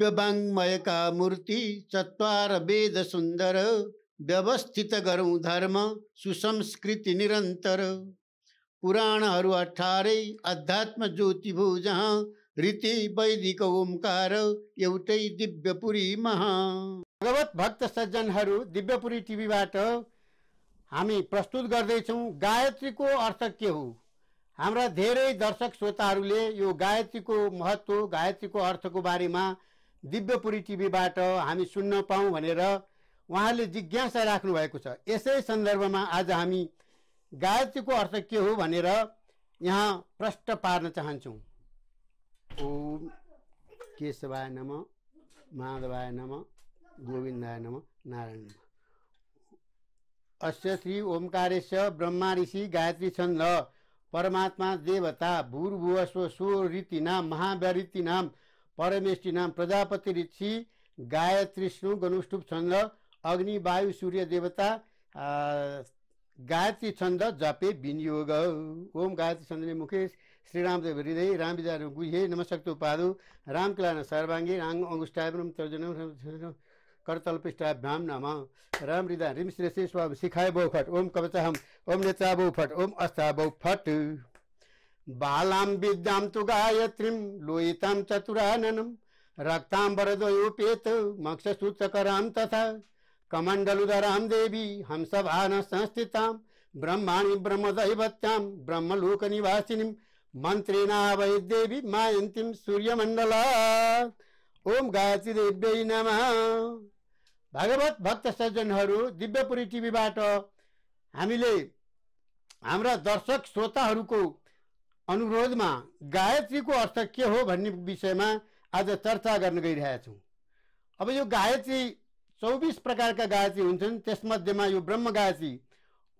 दिव्य वाङ्मय का मूर्ति चत्वार वेद सुन्दर व्यवस्थित गरौँ धर्म सुसंस्कृति निरन्तर पुराणहरू 18 अध्यात्म ज्योति भो जहाँ रीति वैदिक ओमकार एउटै दिव्यपुरी महा। भगवत भक्त सज्जनहरू दिव्यपुरी टिभीबाट हामी प्रस्तुत गर्दैछौँ गायत्रीको अर्थ के हो। हाम्रा धेरै दर्शक श्रोताहरूले यो गायत्रीको महत्व गायत्रीको अर्थको बारेमा दिव्यपुरी टिभीबाट हामी सुन्न पाऊँ भनेर उहाँले जिज्ञासा राख्नु भएको छ। यसै सन्दर्भमा आज हामी गायत्रीको अर्थ के हो भनेर यहाँ प्रश्न पार्न चाहन्छौँ। ओम केशवाय नमः, माधवाय नमः, गोविन्दाय नमः, नारायण नमः। अस्य श्री ओमकारेश्य ब्रह्मा ऋषि गायत्री छन्द परमात्मा देवता भूर्भुवस्व स्व रीति नाम महाव्यारीति नाम परमेष्टि नाम प्रजापति ऋषि गायत्री स्नु गनुष्टुप छन्द अग्नि वायु सूर्य देवता गायत्री छन्द जपे विनियोग। ओम गायत्री छन्दले मुखे श्रीरामदेव हृदय राम विचार गुहे नमशक्तो पादो राम किलान सर्वांगी रांग अंगुष्ठाभ्याम तर्जनम करतल्पिष्टाभ्याम नमः राम हृदय रिम श्रेष्ठ स्वाम शिखाय बौ फट ओम कवचहम ओम नेत्रा बौ फट ओम अस्था बौ फट बालाम विद्याम तु गायत्रीम लोहिताम चतुराननम रक्तांबरद्वयोपेत मक्षसूत्रकराम तथा कमंडलुधराम देवी हंसभान संस्थितां ब्रह्माणि ब्रह्मदैवत्यां ब्रह्मलोक निवासिनीं मंत्रेणा वै देवी मायन्तीं सूर्यमंडला। ओम गायत्री देव्यै नमः। भगवत भक्त सज्जनहरू दिव्यपुरी टिभीबाट हामीले हाम्रा दर्शक श्रोताहरूको अनुरोधमा गायत्रीको अर्थ के हो भन्ने विषयमा आज चर्चा गर्न गइरहेका छौँ। अब यो गायत्री 24 प्रकारका गायत्री हुन्छन्। त्यसमध्येमा यो ब्रह्म गायत्री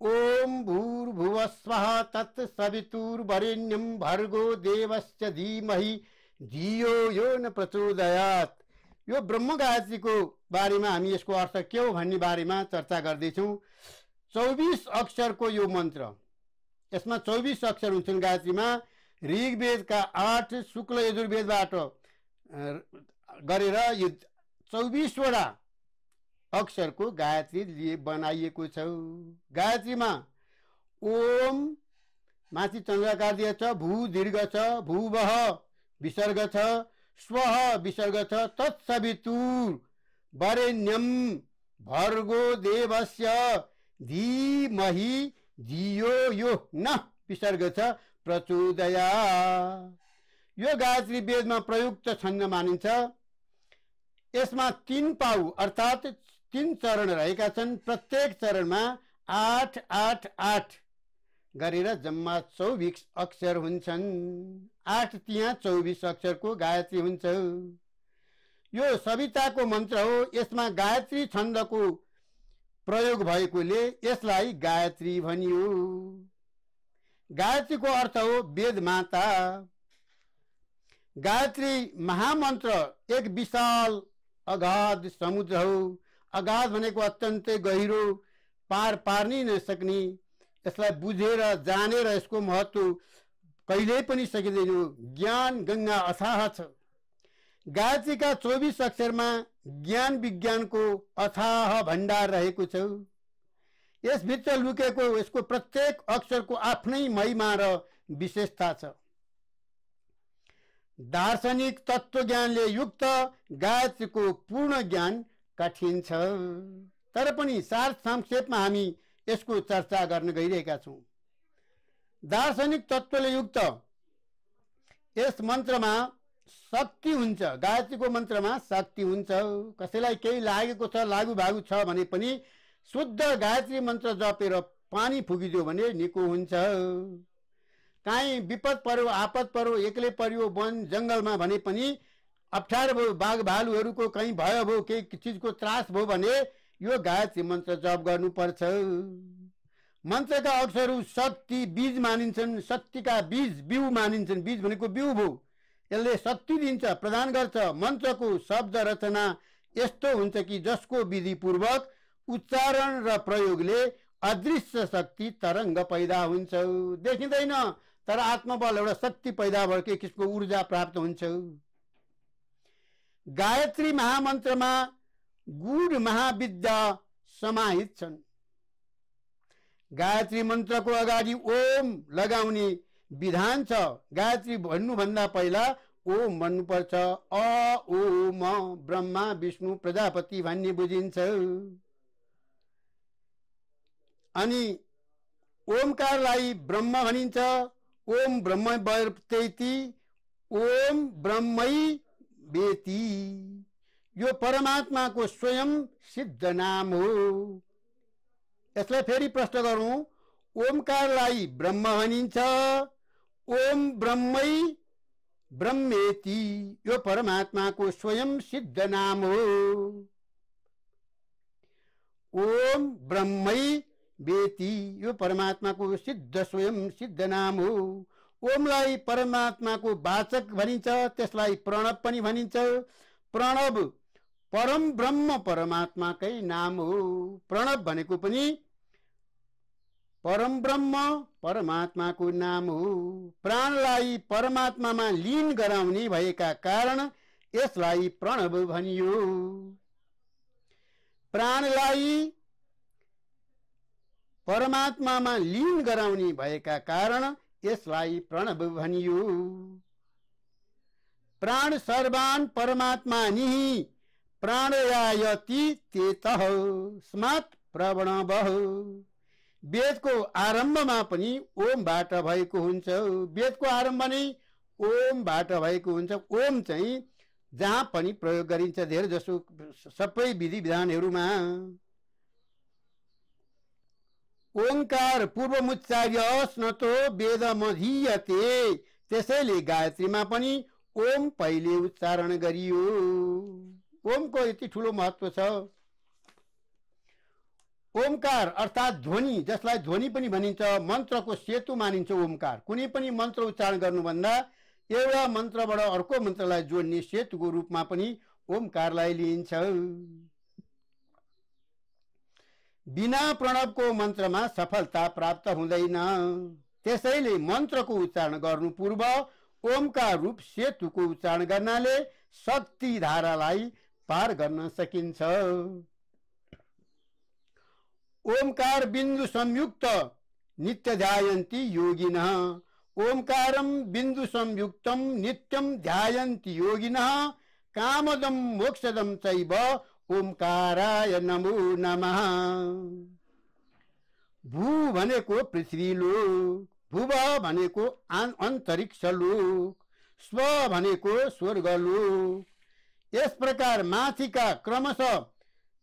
ओम भूर्भुवस्वः तत्सवितुर्वरेण्यं भर्गो देवस्य धीमहि धियो यो न प्रचोदयात्। यो ब्रह्म गायत्रीको बारेमा हामी यसको अर्थ के हो भन्ने बारेमा चर्चा गर्दैछौँ। 24 अक्षरको यो मन्त्र, यसमा 24 अक्षर हुन्छन् गायत्रीमा। ऋग्वेदका 8 शुक्ल यजुर्वेदबाट गरेर यो 24 वटा अक्षरको गायत्री बनाइएको छ। गायत्रीमा ओम माथि चन्द्रकार दिएको छ, भू दीर्घ छ, भूवः विसर्ग छ, स्वः विसर्ग छ, तत्सवितुर वरेण्यम भर्गो देवस्य धीमहि धियो यो न विसर्ग छ प्रचोदया। यो गायत्री वेदमा प्रयुक्त छन्द मानिन्छ। यसमा 3 पाउ अर्थात 3 चरण रहेका छन्। प्रत्येक चरणमा 8 8 8 गरेर जम्मा 24 अक्षर हुन्छन्। 8 तिहां 24 अक्षरको गायत्री हुन्छ। यो सविताको मन्त्र हो। यसमा गायत्री छन्दको प्रयोग भएकोले यसलाई गायत्री भनियो। गायत्रीको अर्थ हो वेद माता। गायत्री महामन्त्र एक विशाल अगाध समुद्र हो। अगाध भनेको अत्यन्तै गहिरो, पार पार्नै नसक्ने। यसलाई बुझेर जानेर यसको महत्व कहिल्यै पनि सकिँदैन। ज्ञान गङ्गा अथाह छ। गायत्रीका 24 अक्षरमा ज्ञान विज्ञानको अथाह भण्डार रहेको छ। यसभित्र लुकेको यसको प्रत्येक अक्षरको आफ्नै महिमा र विशेषता छ। दार्शनिक तत्त्वज्ञानले युक्त गायत्रीको पूर्ण ज्ञान कठिन छ, तर पनि सार संक्षेपमा हामी यसको चर्चा गर्न गइरहेका छौँ। दार्शनिक तत्त्वले युक्त यस मन्त्रमा शक्ति हुन्छ। गायत्रीको मन्त्रमा शक्ति हुन्छ। कसैलाई केही लागेको छ, लागु भागु छ भने पनि शुद्ध गायत्री मन्त्र जपेर पानी फुकिदियो भने निको हुन्छ। काहीँ विपद पर्यो, आपद पर्यो, एक्लै पर्यो वन जङ्गलमा भने पनि अप्ठ्यारो भयो, बाघ भालुहरूको कहीँ भयो भयो, केही चिजको त्रास भयो भने यो गायत्री मन्त्र जप गर्नुपर्छ। मन्त्रका अक्षरहरू शक्ति बीज मानिन्छन्। शक्तिका बीज बिउ मानिन्छन्। बीज भनेको बिउ भयो। यसले शक्ति दिन्छ, प्रदान गर्छ। मन्त्रको शब्द रचना यस्तो हुन्छ कि जसको विधिपूर्वक उच्चारण र प्रयोगले अदृश्य शक्ति तरङ्ग पैदा हुन्छ। देखिँदैन तर आत्मबल एउटा शक्ति पैदा भएर के किसिमको ऊर्जा प्राप्त हुन्छ। गायत्री महामन्त्रमा गूढ महाविद्या समाहित छन्। गायत्री मन्त्रको अगाडि ओम लगाउने विधान छ। गायत्री भन्नुभन्दा पहिला ओम भन्नुपर्छ। अ ओम ब्रह्मा विष्णु प्रजापति भन्ने बुझिन्छ। अनि ओमकारलाई ब्रह्म भनिन्छ। ओम ब्रह्म वर्तेति, ओम ब्रह्मै वेति। यो परमात्माको स्वयं सिद्ध नाम हो। यसलाई फेरि प्रश्न गरौँ। ओमकारलाई ब्रह्म भनिन्छ। ओम ब्रह्मै ब्रह्मेति, यो परमात्माको स्वयं सिद्ध नाम हो। ओम ब्रह्मै वेति, यो परमात्माको सिद्ध स्वयं सिद्ध नाम हो। ओमलाई परमात्माको वाचक भनिन्छ। त्यसलाई प्रणव पनि भनिन्छ। प्रणव परम ब्रह्म परमात्माकै नाम हो। प्रणव भनेको पनि परम ब्रह्म परमात्माको नाम हो। प्राणलाई परमात्मामा लीन गराउने भएका कारण यसलाई प्रणव भनियो। प्राणलाई परमात्मामा लीन गराउने भएका कारण यसलाई प्रणव भनियो। प्राण सर्वान परमात्मानिः प्राणयायति तेतः स्मात् प्रणवः। वेदको आरम्भमा पनि ओमबाट भएको हुन्छ। वेदको आरम्भ नै ओमबाट भएको हुन्छ। ओम चाहिँ जहाँ पनि प्रयोग गरिन्छ, धेरै जसो सबै विधि विधानहरूमा। ओंकार पूर्वमुच्चार्य स्नतो वेदमधीयते, त्यसैले गायत्रीमा पनि ओम पहिले उच्चारण गरियो। ओमको यति ठुलो महत्व छ। ओमकार अर्थात ध्वनि, जसलाई ध्वनि पनि भनिन्छ, मन्त्रको सेतु मानिन्छ ओमकार। कुनै पनि मन्त्र उच्चारण गर्नुभन्दा एउटा मन्त्रबाट अर्को मन्त्रलाई जोड्ने सेतुको रूपमा पनि ओमकारलाई लिइन्छ। बिना प्रणवको मन्त्रमा सफलता प्राप्त हुँदैन। त्यसैले मन्त्रको उच्चारण गर्नु पूर्व ओमकार रूप सेतुको उच्चारण गर्नाले शक्ति धारालाई पार गर्न सकिन्छ। ओमकार बिन्दु संयुक्त नित्य ध्यायन्ति योगिनः। ओमकारं बिन्दु संयुक्तं नित्यं ध्यायन्ति योगिनः। कामदं मोक्षदं चैव ओमकाराय नमो नमः। भू भनेको पृथ्वी लोक, भुव भनेको अन्तरिक्ष लोक, स्व भनेको स्वर्ग लोक। यस प्रकार माथिका क्रमशः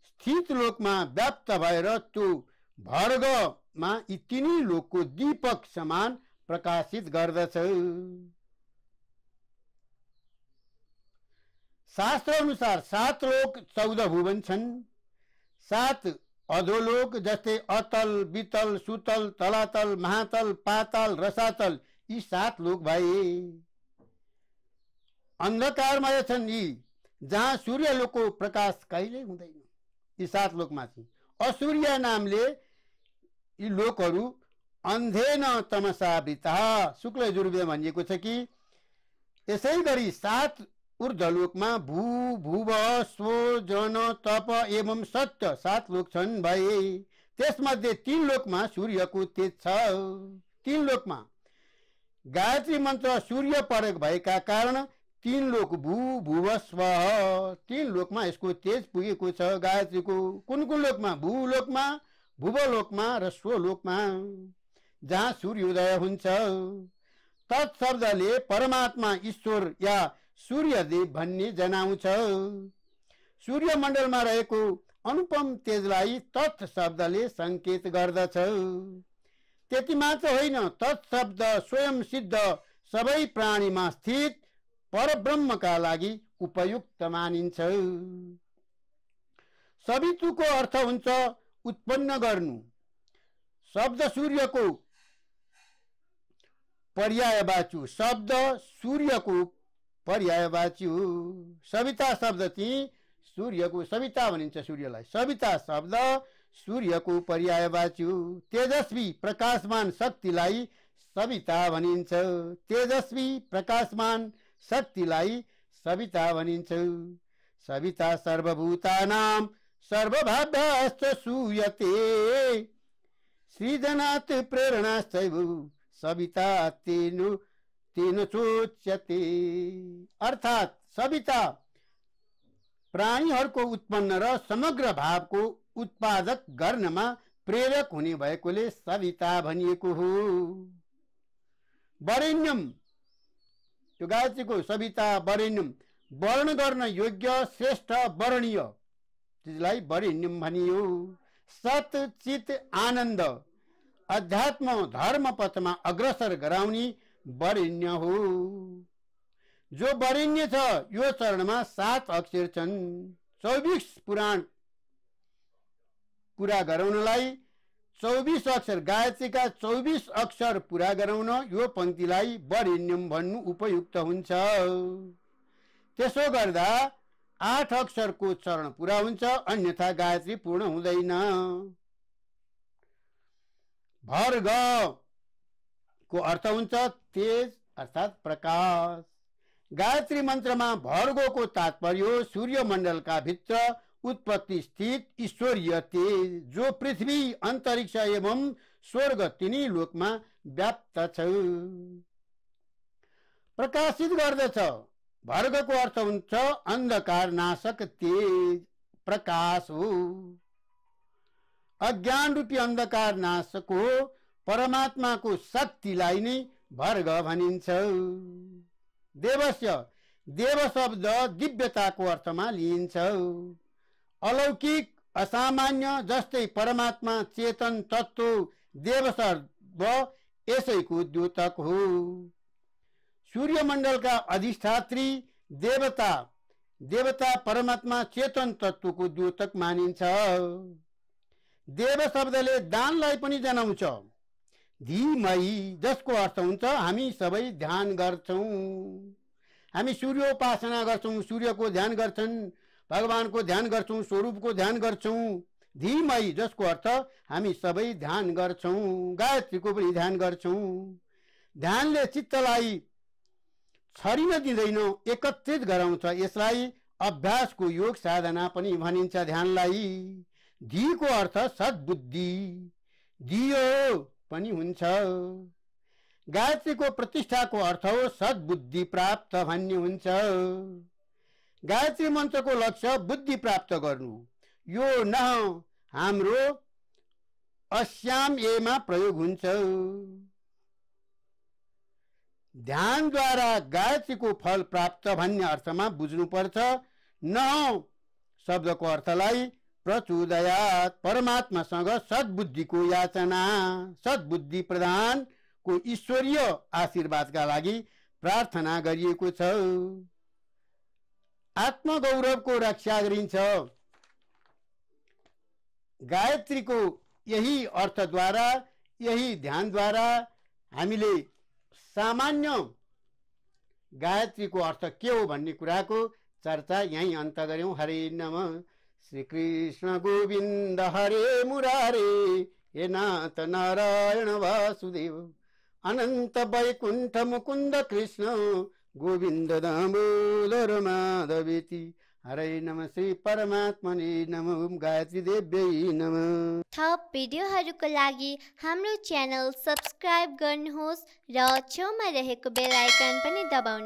स्थित लोकमा व्याप्त भएर त्यो भर्गमा यी तिनै लोकको दीपक समान प्रकाशित गर्दछ। शास्त्र अनुसार 7 लोक 14 भुवन छन्। 7 अधोलोक जस्तै अतल, वितल, सुतल, तलातल, महातल, पाताल, रसातल, यी 7 लोक भए। अन्धकारमय छन् यी, जहाँ सूर्यलोकको प्रकाश कहिल्यै हुँदैन। यी 7 लोकमाथि असूर्य नामले यी लोकहरू अन्धेन तमसावृता शुक्ल यजुर्वेद भनिएको छ कि यसै गरी 7 ऊर्ध्वलोकमा भू, भुव, स्व, जन, तप एवं सत्य 7 लोक छन् भए। त्यसमध्ये 3 लोकमा सूर्यको तेज छ। 3 लोकमा गायत्री मन्त्र सूर्य प्रयोग भएका कारण 3 लोक भू, भुव, स्व, 3 लोकमा यसको तेज पुगेको छ गायत्रीको। कुन कुन लोकमा? भूलोकमा, भुवलोकमा र स्वलोकमा, जहाँ सूर्योदय हुन्छ। तत्शब्दले परमात्मा ईश्वर या सूर्यदेव भन्ने जनाउँछ। सूर्यमण्डलमा रहेको अनुपम तेजलाई तत् शब्दले संकेत गर्दछ। त्यति मात्र होइन, तत् शब्द स्वयं सिद्ध सबै प्राणीमा स्थित परब्रह्मका लागि उपयुक्त मानिन्छ। सवितुको अर्थ हुन्छ उत्पन्न गर्नु। शब्द सूर्यको पर्यायवाची, शब्द सूर्यको पर्यायवाची हो। सविता शब्द चाहिँ सूर्यको, सविता भनिन्छ सूर्यलाई, सविता शब्द सूर्यको पर्यायवाची हो। तेजस्वी प्रकाशमान शक्तिलाई सविता भनिन्छ। तेजस्वी प्रकाशमान शक्तिलाई सविता भनिन्छ। सविता सर्वभूतानां सर्वभाव्याश्च सूयते सृजनात् प्रेरणाश्चैव सविता तेन चोच्यते। अर्थात सविता प्राणीहरूको उत्पन्न र समग्र भावको उत्पादक गर्नमा प्रेरक हुने भएकोले सविता भनिएको हो। वरेण्यम, यो गायत्रीको सविता वरेण्यम, वर्ण गर्न योग्य श्रेष्ठ वर्णीय त्यसलाई वरेण्यम भनियो। सत चित आनन्द अध्यात्म धर्म पथमा अग्रसर गराउने वरेण्य हो। जो वरेण्य छ यो चरणमा 7 अक्षर छन्। 24 पुराण पूरा गराउनलाई 24 अक्षर गायत्रीका 24 अक्षर पूरा गराउन यो पंक्तिलाई वरेण्यम भन्नु उपयुक्त हुन्छ। त्यसो गर्दा 8 अक्षरको चरण पूरा हुन्छ, अन्यथा गायत्री पूर्ण हुँदैन। भर्ग को अर्थ हुन्छ तेज अर्थात प्रकाश। गायत्री मन्त्रमा भर्गोको तात्पर्य सूर्यमण्डलका भित्र उत्पत्ति स्थित ईश्वरीय तेज जो पृथ्वी अन्तरिक्ष एवं स्वर्ग तिनी लोकमा व्याप्त छ, प्रकाशित गर्दछ। भर्गको अर्थ हुन्छ अन्धकार नाशक तेज प्रकाश हो। अज्ञान रूपी अन्धकार नाशक हो। परमात्माको शक्तिलाई नै भर्ग भनिन्छ। देवस्य, देव शब्द दिव्यताको अर्थमा लिइन्छ। अलौकिक असामान्य जस्तै परमात्मा चेतन तत्व देव शब्द यसैको द्योतक हो। सूर्यमण्डलका अधिष्ठात्री देवता, देवता परमात्मा चेतन तत्वको द्योतक मानिन्छ। देव शब्दले दानलाई पनि जनाउँछ। धीमही जसको अर्थ हुन्छ हामी सबै ध्यान गर्छौं। हामी सूर्योपासना गर्छौं, सूर्यको ध्यान गर्छन्, भगवानको ध्यान गर्छौं, स्वरूपको ध्यान गर्छौं। धीमही जसको अर्थ हामी सबै ध्यान गर्छौं, गायत्रीको पनि ध्यान गर्छौं। ध्यानले चित्तलाई छरिन दिँदैन, एकत्रित गराउँछ। यसलाई अभ्यासको योग साधना पनि भनिन्छ। ध्यानलाई धीको अर्थ सद्बुद्धि, दियो पनि हुन्छ। गायत्रीको प्रतिष्ठाको अर्थ हो सद्बुद्धि प्राप्त भन्ने हुन्छ। गायत्री मन्त्रको लक्ष्य बुद्धि प्राप्त गर्नु। यो न हाम्रो अस्याम एमा प्रयोग हुन्छ। ध्यानद्वारा गायत्रीको फल प्राप्त भन्ने अर्थमा बुझ्नुपर्छ। न शब्दको अर्थलाई प्रचोदयात् परमात्मासँग सद्बुद्धिको याचना, सद्बुद्धि प्रदानको ईश्वरीय आशीर्वादका लागि प्रार्थना गरिएको छ। आत्मगौरवको रक्षा गरिन्छ। गायत्रीको यही अर्थद्वारा, यही ध्यानद्वारा हामीले सामान्य गायत्रीको अर्थ के हो भन्ने कुराको चर्चा यही अन्त गर्यौं। हरे नमः। श्री कृष्ण गोविंद हरे मुरारे, हे नाथ नारायण वासुदेव, अनंत वैकुंठ मुकुंद कृष्ण गोविंद दामोदर माधवेति। हरे नमः। श्री परमात्मने नमः। गायत्री देव्यै नमः। थप भिडियोहरूको लागि हाम्रो च्यानल सब्स्क्राइब गर्नुहोस् र छेउमा रहेको बेल आइकन पनि दबाउनुहोस्।